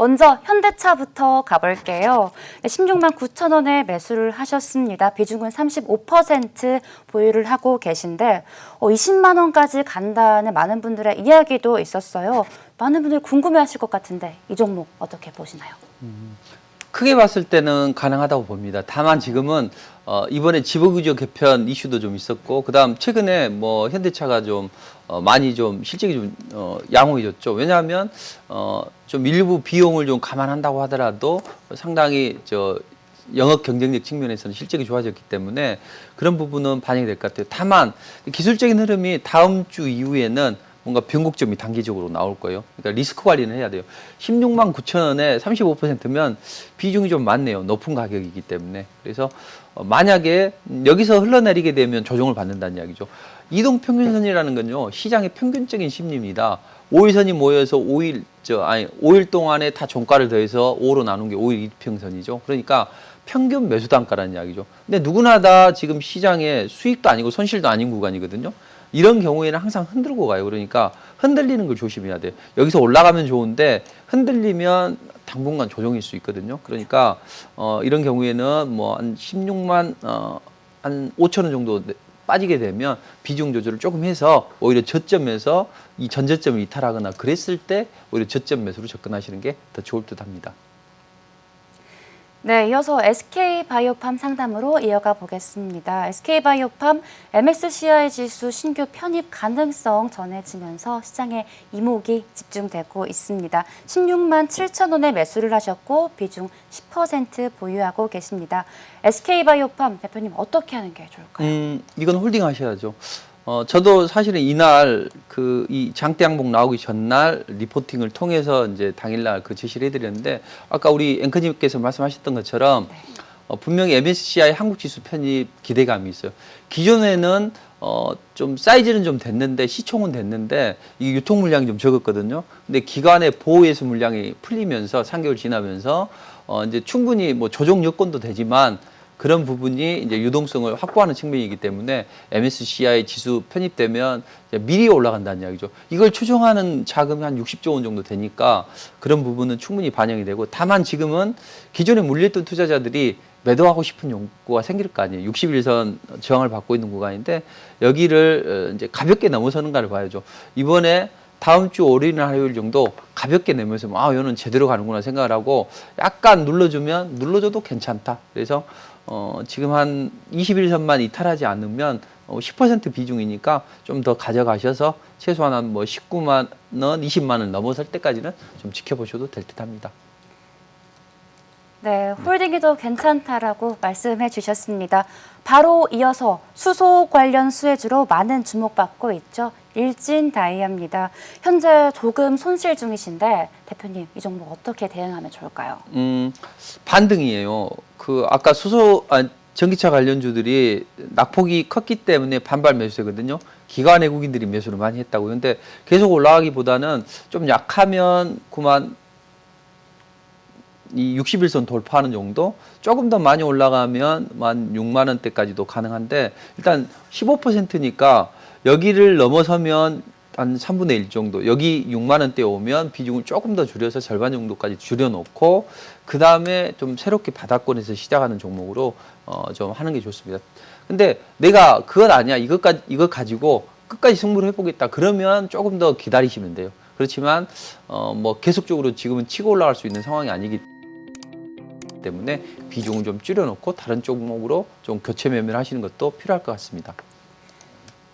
먼저 현대차부터 가볼게요. 16만 9천 원에 매수를 하셨습니다. 비중은 35% 보유를 하고 계신데 20만 원까지 간다는 많은 분들의 이야기도 있었어요. 많은 분들이 궁금해하실 것 같은데 이 종목 어떻게 보시나요? 크게 봤을 때는 가능하다고 봅니다. 다만 지금은 이번에 지배구조 개편 이슈도 좀 있었고, 그다음 최근에 뭐 현대차가 좀 많이 좀 실적이 좀 양호해졌죠. 왜냐하면 좀 일부 비용을 좀 감안한다고 하더라도 상당히 영업 경쟁력 측면에서는 실적이 좋아졌기 때문에 그런 부분은 반영이 될 것 같아요. 다만 기술적인 흐름이 다음 주 이후에는 뭔가 변곡점이 단기적으로 나올 거예요. 그러니까 리스크 관리는 해야 돼요. 16만 9천 원에 35%면 비중이 좀 많네요. 높은 가격이기 때문에. 그래서 만약에 여기서 흘러내리게 되면 조정을 받는다는 이야기죠. 이동평균선이라는 건요, 시장의 평균적인 심리입니다. 5일선이 모여서 5일 동안에 다 종가를 더해서 5로 나눈 게 5일 이평선이죠. 그러니까 평균 매수 단가라는 이야기죠. 근데 누구나 다 지금 시장에 수익도 아니고 손실도 아닌 구간이거든요. 이런 경우에는 항상 흔들고 가요. 그러니까 흔들리는 걸 조심해야 돼요. 여기서 올라가면 좋은데 흔들리면 당분간 조정일 수 있거든요. 그러니까 이런 경우에는 뭐 한 16만 한 5천 원 정도 빠지게 되면 비중 조절을 조금 해서 오히려 저점에서 이 전저점을 이탈하거나 그랬을 때 오히려 저점 매수로 접근하시는 게 더 좋을 듯 합니다. 네, 이어서 SK바이오팜 상담으로 이어가 보겠습니다. SK바이오팜 MSCI 지수 신규 편입 가능성 전해지면서 시장에 이목이 집중되고 있습니다. 16만 7천 원에 매수를 하셨고 비중 10% 보유하고 계십니다. SK바이오팜 대표님 어떻게 하는 게 좋을까요? 이건 홀딩 하셔야죠. 저도 사실은 이날 이 장대 항목 나오기 전날 리포팅을 통해서 이제 당일날 그 제시를 해드렸는데 아까 우리 앵커님께서 말씀하셨던 것처럼 분명히 MSCI 한국 지수 편입 기대감이 있어요. 기존에는 좀 사이즈는 좀 됐는데 시총은 됐는데 이 유통 물량이 좀 적었거든요. 근데 기관의 보호예수 물량이 풀리면서 3개월 지나면서 이제 충분히 뭐 조정 여건도 되지만 그런 부분이 이제 유동성을 확보하는 측면이기 때문에 MSCI 지수 편입되면 이제 미리 올라간다는 이야기죠. 이걸 추정하는 자금이 한 60조 원 정도 되니까 그런 부분은 충분히 반영이 되고, 다만 지금은 기존에 물렸던 투자자들이 매도하고 싶은 욕구가 생길 거 아니에요. 61선 저항을 받고 있는 구간인데 여기를 이제 가볍게 넘어서는가를 봐야죠. 이번에 다음 주 월요일이나 화요일 정도 가볍게 내면서 이거는 제대로 가는구나 생각을 하고 약간 눌러줘도 괜찮다. 그래서 지금 한 21선만 이탈하지 않으면 10% 비중이니까 좀 더 가져가셔서 최소한 한 뭐 19만 원, 20만 원 넘어설 때까지는 좀 지켜보셔도 될 듯합니다. 네, 홀딩이 더 괜찮다라고 말씀해 주셨습니다. 바로 이어서 수소 관련 수혜주로 많은 주목받고 있죠. 일진다이아입니다. 현재 조금 손실 중이신데 대표님 이 종목 어떻게 대응하면 좋을까요? 반등이에요. 아까 전기차 관련주들이 낙폭이 컸기 때문에 반발 매수세거든요. 기관 외국인들이 매수를 많이 했다고요. 근데 계속 올라가기보다는 좀 약하면 이 61선 돌파하는 정도, 조금 더 많이 올라가면 만 6만 원대까지도 가능한데 일단 15%니까 여기를 넘어서면 한 3분의 1 정도, 여기 6만 원대 오면 비중을 조금 더 줄여서 절반 정도까지 줄여놓고 그 다음에 좀 새롭게 바닥권에서 시작하는 종목으로 좀 하는 게 좋습니다. 근데 내가 그건 아니야, 이거 가지고 끝까지 승부를 해보겠다 그러면 조금 더 기다리시면 돼요. 그렇지만 뭐 계속적으로 지금은 치고 올라갈 수 있는 상황이 아니기 때문에 비중을 좀 줄여놓고 다른 종목으로 좀 교체 매매를 하시는 것도 필요할 것 같습니다.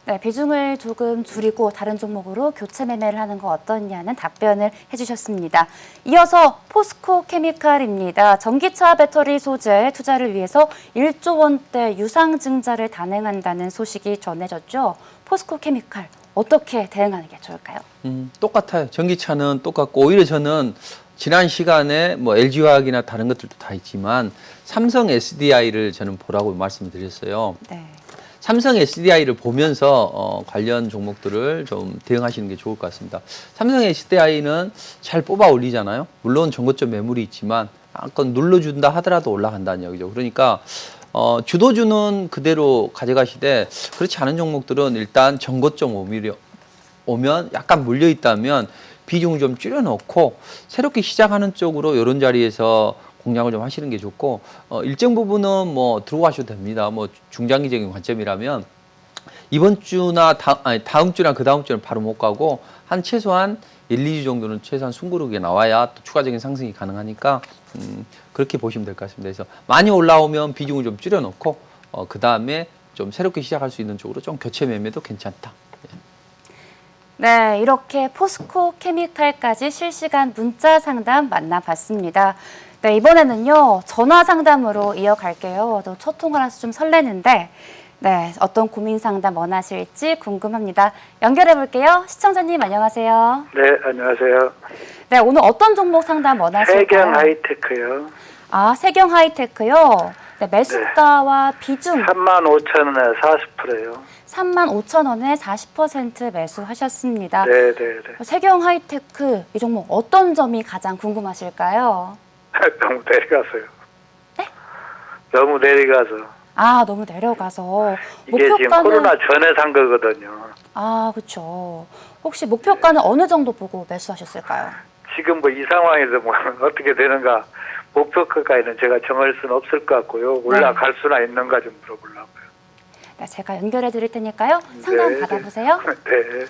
네, 비중을 조금 줄이고 다른 종목으로 교체 매매를 하는 거 어떠냐는 답변을 해주셨습니다. 이어서 포스코 케미칼입니다. 전기차 배터리 소재 투자를 위해서 1조 원대 유상증자를 단행한다는 소식이 전해졌죠. 포스코 케미칼 어떻게 대응하는 게 좋을까요? 똑같아요. 전기차는 똑같고 오히려 저는 지난 시간에 뭐 LG화학이나 다른 것들도 다 있지만 삼성 SDI를 저는 보라고 말씀을 드렸어요. 네. 삼성 SDI를 보면서 관련 종목들을 좀 대응하시는 게 좋을 것 같습니다. 삼성 SDI는 잘 뽑아 올리잖아요. 물론 전고점 매물이 있지만 한건 눌러준다 하더라도 올라간다는 얘기죠. 그러니까 주도주는 그대로 가져가시되 그렇지 않은 종목들은 일단 전고점 오면 약간 물려 있다면 비중을 좀 줄여놓고 새롭게 시작하는 쪽으로 이런 자리에서 공략을 좀 하시는 게 좋고 일정 부분은 뭐 들고 가셔도 됩니다. 뭐 중장기적인 관점이라면 이번 주나 다음 주나 그 다음 주는 바로 못 가고 한 최소한 1, 2주 정도는 최소한 숨고르게 나와야 또 추가적인 상승이 가능하니까 그렇게 보시면 될 것 같습니다. 그래서 많이 올라오면 비중을 좀 줄여놓고 그 다음에 좀 새롭게 시작할 수 있는 쪽으로 좀 교체 매매도 괜찮다. 네, 이렇게 포스코 케미칼까지 실시간 문자 상담 만나봤습니다. 네, 이번에는요, 전화 상담으로 이어갈게요. 또 첫 통화라서 좀 설레는데, 네, 어떤 고민 상담 원하실지 궁금합니다. 연결해 볼게요. 시청자님 안녕하세요. 네, 안녕하세요. 네, 오늘 어떤 종목 상담 원하실까요? 세경 하이테크요. 아, 세경 하이테크요. 네, 매수가와 비중 35,000원에 40%요. 35,000원에 40% 매수하셨습니다. 네, 네, 네. 세경 하이테크 이 종목 어떤 점이 가장 궁금하실까요? 너무 내려가서요. 네? 너무 내려가서. 아, 너무 내려가서 이게 지금 코로나 전에 산 거거든요. 아, 그렇죠. 혹시 목표가는 어느 정도 보고 매수하셨을까요? 지금 뭐 이 상황에서 뭐 어떻게 되는가 목표가에는 제가 정할 수는 없을 것 같고요. 올라갈 수나 있는가 좀 물어보려고요. 네, 제가 연결해 드릴 테니까요. 상담 네, 받아보세요. 네.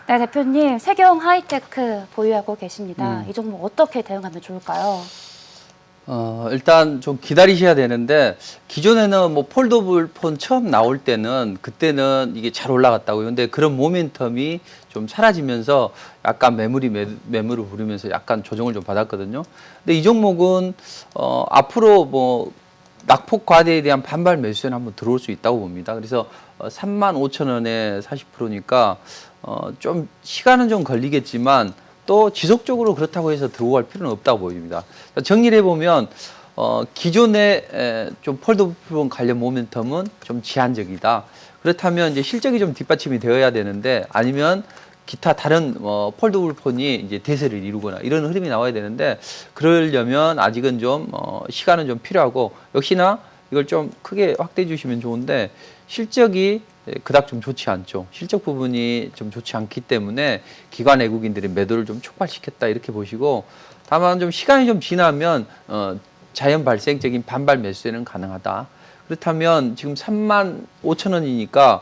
네, 대표님, 세경 하이테크 보유하고 계십니다. 이 종목 어떻게 대응하면 좋을까요? 일단 좀 기다리셔야 되는데 기존에는 뭐 폴더블 폰 처음 나올 때는 그때는 이게 잘 올라갔다고요. 근데 그런 모멘텀이 좀 사라지면서 약간 매물을 부르면서 약간 조정을 좀 받았거든요. 근데 이 종목은 앞으로 뭐 낙폭 과대에 대한 반발 매수세는 한번 들어올 수 있다고 봅니다. 그래서 35,000원에 40%니까 좀 시간은 좀 걸리겠지만 또 지속적으로 그렇다고 해서 들고 갈 필요는 없다고 보입니다. 정리를 해보면 기존의 좀 폴더폰 관련 모멘텀은 좀 제한적이다. 그렇다면 이제 실적이 좀 뒷받침이 되어야 되는데 아니면 기타 다른 폴더블 폰이 이제 대세를 이루거나 이런 흐름이 나와야 되는데 그러려면 아직은 좀 시간은 좀 필요하고 역시나 이걸 좀 크게 확대해 주시면 좋은데 실적이 그닥 좀 좋지 않죠. 실적 부분이 좀 좋지 않기 때문에 기관 외국인들이 매도를 좀 촉발시켰다 이렇게 보시고 다만 좀 시간이 좀 지나면 자연 발생적인 반발 매수세는 가능하다. 그렇다면 지금 35,000원이니까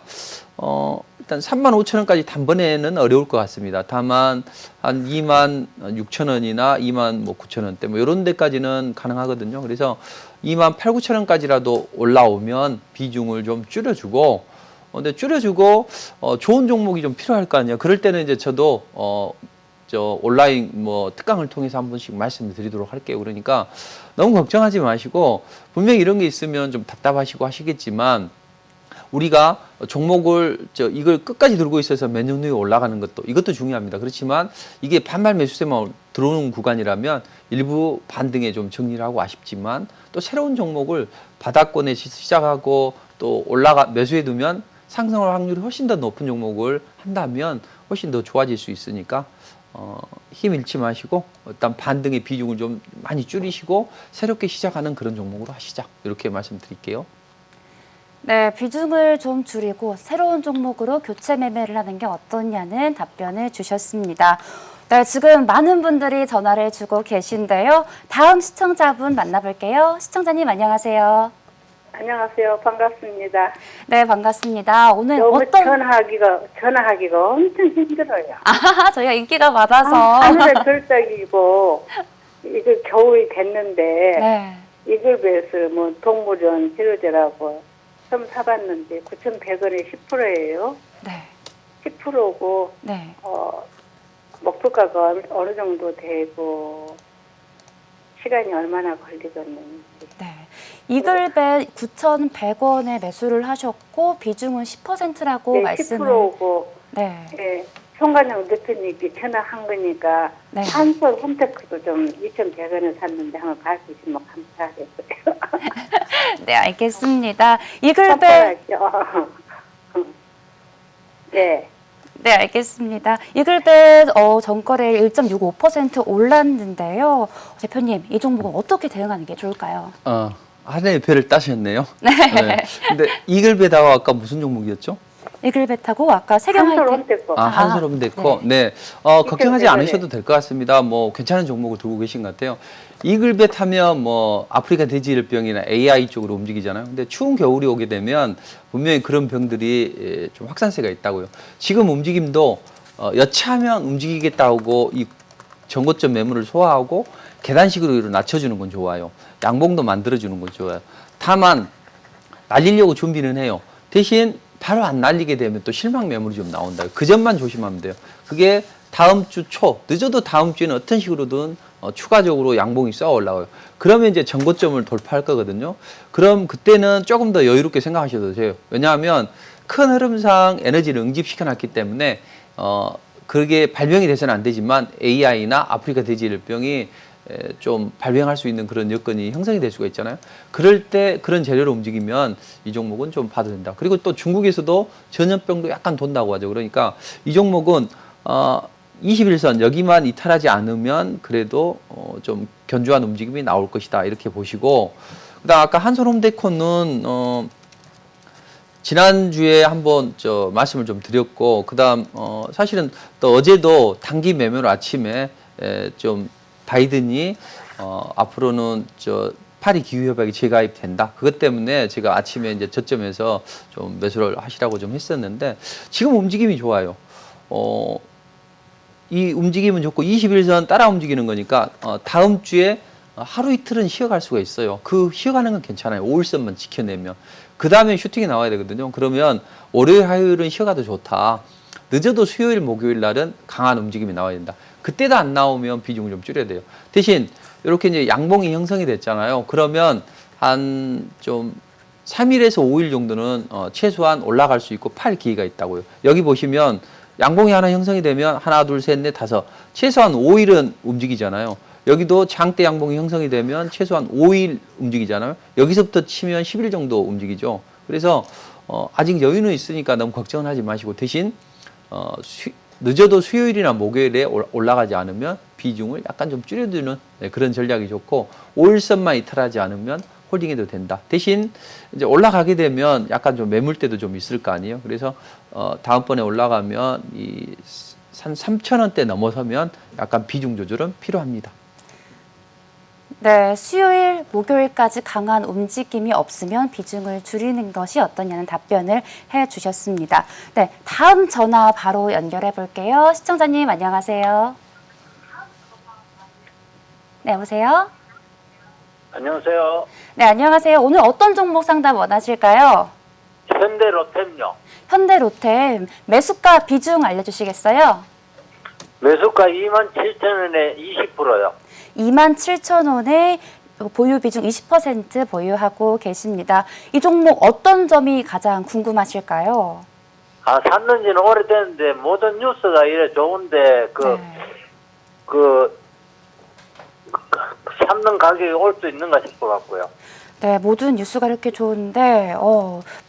일단 35,000원까지 단번에는 어려울 것 같습니다. 다만 한 26,000원이나 29,000원대 뭐 이런 데까지는 가능하거든요. 그래서 28,000~29,000원까지라도 올라오면 비중을 좀 줄여주고 근데 줄여주고 좋은 종목이 좀 필요할 거 아니에요. 그럴 때는 이제 저도 저 온라인 뭐 특강을 통해서 한 번씩 말씀을 드리도록 할게요. 그러니까 너무 걱정하지 마시고 분명히 이런 게 있으면 좀 답답하시고 하시겠지만 우리가 종목을 이걸 끝까지 들고 있어서 몇 년 후에 올라가는 것도 이것도 중요합니다. 그렇지만 이게 반발 매수세만 들어오는 구간이라면 일부 반등에 좀 정리를 하고 아쉽지만 또 새로운 종목을 바닥권에 시작하고 또 매수해 두면 상승할 확률이 훨씬 더 높은 종목을 한다면 훨씬 더 좋아질 수 있으니까 힘 잃지 마시고 일단 반등의 비중을 좀 많이 줄이시고 새롭게 시작하는 그런 종목으로 하시자 이렇게 말씀드릴게요. 네, 비중을 좀 줄이고 새로운 종목으로 교체 매매를 하는 게 어떠냐는 답변을 주셨습니다. 네, 지금 많은 분들이 전화를 주고 계신데요. 다음 시청자분 만나볼게요. 시청자님 안녕하세요. 안녕하세요. 반갑습니다. 네, 반갑습니다. 오늘 너무 어떤 전화하기가 엄청 힘들어요. 아, 저희가 인기가 많아서 하늘의 별따기고 이거 겨울이 됐는데 네. 이글베스 뭐 동물원 치료제라고 처음 사봤는데 9,100원에 10%예요. 네. 10%고 네. 목표가가 어느 정도 되고 시간이 얼마나 걸리겠는지. 네. 이글벳 9,100원에 매수를 하셨고 비중은 10%라고 네, 말씀을 10%고 네. 네, 송관영 대표님께 전화한 거니까 네. 한솔 홈테크도 좀 2,100원에 샀는데 한번 갈 수 있으면 감사하겠어요. 네, 알겠습니다. 이글벳 깜빡하죠. 네. 네, 알겠습니다. 이글벳 전거래일 1.65% 올랐는데요. 대표님, 이 종목은 어떻게 대응하는 게 좋을까요? 하나의 별을 따셨네요. 네. 근데 이글베다와 아까 무슨 종목이었죠? 이글벳하고 아까 세경 하이텍. 한솔홈테크. 한솔홈테코. 네. 걱정하지 않으셔도 될 것 같습니다. 뭐 괜찮은 종목을 들고 계신 것 같아요. 이글벳 하면 뭐 아프리카 돼지열병이나 AI 쪽으로 움직이잖아요. 근데 추운 겨울이 오게 되면 분명히 그런 병들이 좀 확산세가 있다고요. 지금 움직임도 여차하면 움직이겠다고 이 전고점 매물을 소화하고 계단식으로 낮춰주는 건 좋아요. 양봉도 만들어주는 건 좋아요. 다만 날리려고 준비는 해요. 대신 바로 안 날리게 되면 또 실망 매물이 좀 나온다. 그 점만 조심하면 돼요. 그게 다음 주 초, 늦어도 다음 주에는 어떤 식으로든 추가적으로 양봉이 쏘아 올라와요. 그러면 이제 전고점을 돌파할 거거든요. 그럼 그때는 조금 더 여유롭게 생각하셔도 돼요. 왜냐하면 큰 흐름상 에너지를 응집시켜 놨기 때문에 그게 발병이 돼서는 안 되지만 AI나 아프리카 돼지열병이 좀 발병할 수 있는 그런 여건이 형성이 될 수가 있잖아요. 그럴 때 그런 재료로 움직이면 이 종목은 좀 봐도 된다. 그리고 또 중국에서도 전염병도 약간 돈다고 하죠. 그러니까 이 종목은 21선 여기만 이탈하지 않으면 그래도 좀 견조한 움직임이 나올 것이다. 이렇게 보시고, 그다음 아까 한솔홈데코는 지난주에 한번 말씀을 좀 드렸고, 그다음 사실은 또 어제도 단기 매매로 아침에 좀 바이든이 앞으로는 파리 기후협약이 재가입된다. 그것 때문에 제가 아침에 이제 저점에서 좀 매수를 하시라고 좀 했었는데 지금 움직임이 좋아요. 이 움직임은 좋고 21선 따라 움직이는 거니까 다음 주에 하루 이틀은 쉬어갈 수가 있어요. 그 쉬어가는 건 괜찮아요. 5일선만 지켜내면. 그 다음에 슈팅이 나와야 되거든요. 그러면 월요일, 화요일은 쉬어가도 좋다. 늦어도 수요일, 목요일 날은 강한 움직임이 나와야 된다. 그때도 안 나오면 비중을 좀 줄여야 돼요. 대신 이렇게 이제 양봉이 형성이 됐잖아요. 그러면 한 좀 3일에서 5일 정도는 최소한 올라갈 수 있고 팔 기회가 있다고요. 여기 보시면 양봉이 하나 형성이 되면 하나, 둘, 셋, 넷, 다섯 최소한 5일은 움직이잖아요. 여기도 장대 양봉이 형성이 되면 최소한 5일 움직이잖아요. 여기서부터 치면 10일 정도 움직이죠. 그래서 아직 여유는 있으니까 너무 걱정은 하지 마시고 대신 늦어도 수요일이나 목요일에 올라가지 않으면 비중을 약간 좀 줄여두는 그런 전략이 좋고 5일선만 이탈하지 않으면 홀딩해도 된다. 대신 이제 올라가게 되면 약간 좀 매물대도 좀 있을 거 아니에요. 그래서 다음번에 올라가면 이 한 3,000원대 넘어서면 약간 비중 조절은 필요합니다. 네, 수요일, 목요일까지 강한 움직임이 없으면 비중을 줄이는 것이 어떠냐는 답변을 해주셨습니다. 네, 다음 전화 바로 연결해 볼게요. 시청자님 안녕하세요. 네, 여보세요? 안녕하세요. 네, 안녕하세요. 오늘 어떤 종목 상담 원하실까요? 현대로템요. 현대로템 매수가 비중 알려주시겠어요? 매수가 27,000원에 20%요. 27,000원에 보유 비중 20% 보유하고 계십니다. 이 종목 어떤 점이 가장 궁금하실까요? 샀는 지는 오래됐는데 모든 뉴스가 이래 좋은데 샀는 가격이 올 수 있는가 싶어 갖고요. 네, 모든 뉴스가 이렇게 좋은데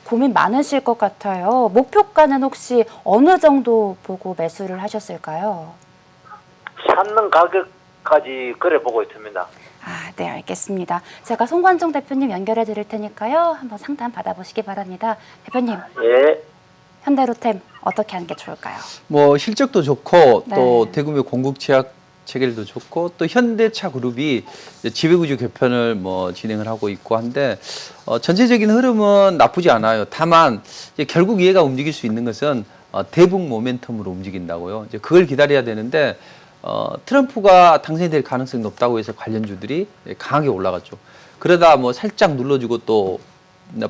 고민 많으실 것 같아요. 목표가는 혹시 어느 정도 보고 매수를 하셨을까요? 샀는 가격까지 그래 보고 있습니다. 네, 알겠습니다. 제가 송관종 대표님 연결해 드릴 테니까요. 한번 상담 받아보시기 바랍니다. 대표님, 예. 현대로템 어떻게 하는 게 좋을까요? 뭐 실적도 좋고 네. 또 대규모 공급 제약 체결도 좋고 또 현대차 그룹이 지배구조 개편을 뭐 진행을 하고 있고 한데 전체적인 흐름은 나쁘지 않아요. 다만 이제 결국 얘가 움직일 수 있는 것은 대북 모멘텀으로 움직인다고요. 이제 그걸 기다려야 되는데 트럼프가 당선이 될 가능성이 높다고 해서 관련주들이 강하게 올라갔죠. 그러다 뭐 살짝 눌러주고 또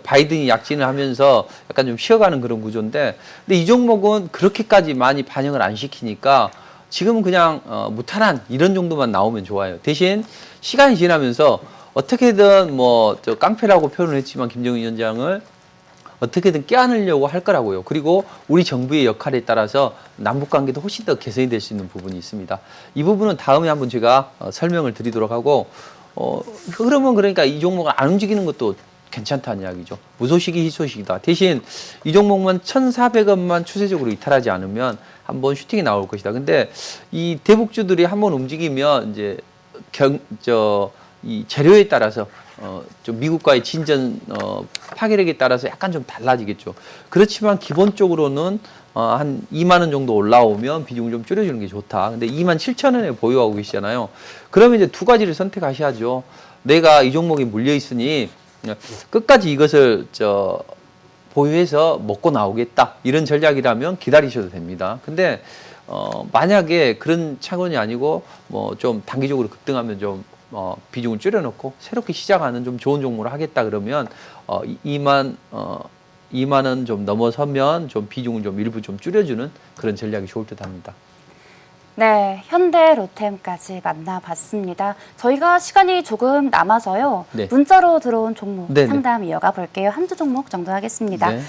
바이든이 약진을 하면서 약간 좀 쉬어가는 그런 구조인데, 근데 이 종목은 그렇게까지 많이 반영을 안 시키니까 지금은 그냥 무탈한 이런 정도만 나오면 좋아요. 대신 시간이 지나면서 어떻게든 뭐 저 깡패라고 표현을 했지만 김정은 위원장을 어떻게든 껴안으려고 할 거라고요. 그리고 우리 정부의 역할에 따라서 남북관계도 훨씬 더 개선이 될 수 있는 부분이 있습니다. 이 부분은 다음에 한번 제가 설명을 드리도록 하고 흐름은 그러니까 이 종목을 안 움직이는 것도 괜찮다는 이야기죠. 무소식이 희소식이다. 대신 이 종목만 1,400원만 추세적으로 이탈하지 않으면 한번 슈팅이 나올 것이다. 근데 이 대북주들이 한번 움직이면 이제 이 재료에 따라서 좀 미국과의 진전 파괴력에 따라서 약간 좀 달라지겠죠. 그렇지만 기본적으로는 한 2만 원 정도 올라오면 비중을 좀 줄여주는 게 좋다. 근데 2만 7천 원에 보유하고 계시잖아요. 그러면 이제 두 가지를 선택하셔야죠. 내가 이 종목에 물려 있으니 끝까지 이것을 보유해서 먹고 나오겠다. 이런 전략이라면 기다리셔도 됩니다. 근데 만약에 그런 차원이 아니고 뭐 좀 단기적으로 급등하면 좀 비중을 줄여놓고 새롭게 시작하는 좀 좋은 종목을 하겠다 그러면 2만 원 좀 넘어서면 좀 비중을 좀 일부 좀 줄여주는 그런 전략이 좋을 듯합니다. 네, 현대 로템까지 만나봤습니다. 저희가 시간이 조금 남아서요. 네. 문자로 들어온 종목 네네. 상담 이어가 볼게요. 한두 종목 정도 하겠습니다. 네.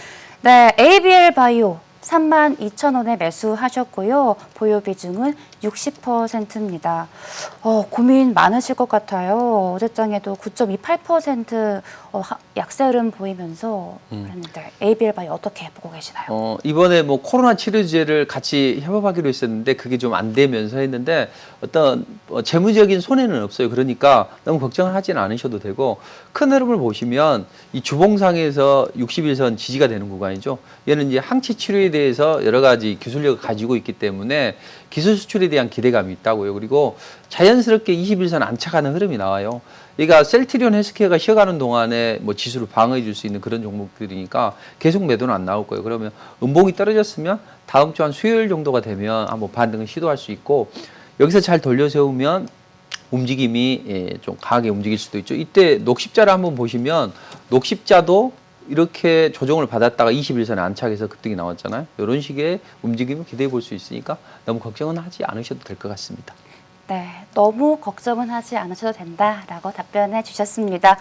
네, ABL 바이오 32,000원에 매수하셨고요. 보유 비중은 60%입니다. 고민 많으실 것 같아요. 어제장에도 9.28% 약세 흐름 보이면서 그랬는데 ABL 바이오 어떻게 보고 계시나요? 이번에 뭐 코로나 치료제를 같이 협업하기로 했었는데 그게 좀 안 되면서 했는데 어떤 재무적인 손해는 없어요. 그러니까 너무 걱정을 하지는 않으셔도 되고 큰 흐름을 보시면 이 주봉상에서 61선 지지가 되는 구간이죠. 얘는 이제 항체 치료에 대해서 여러 가지 기술력을 가지고 있기 때문에 기술 수출에 대한 기대감이 있다고요. 그리고 자연스럽게 21선 안착하는 흐름이 나와요. 그러니까 셀트리온 헬스케어가 쉬어가는 동안에 뭐 지수를 방어해 줄 수 있는 그런 종목들이니까 계속 매도는 안 나올 거예요. 그러면 음봉이 떨어졌으면 다음 주 한 수요일 정도가 되면 한번 반등을 시도할 수 있고 여기서 잘 돌려 세우면 움직임이 좀 강하게 움직일 수도 있죠. 이때 녹십자를 한번 보시면 녹십자도 이렇게 조정을 받았다가 21선에 안착해서 급등이 나왔잖아요. 이런 식의 움직임을 기대해 볼 수 있으니까 너무 걱정은 하지 않으셔도 될 것 같습니다. 네, 너무 걱정은 하지 않으셔도 된다라고 답변해 주셨습니다.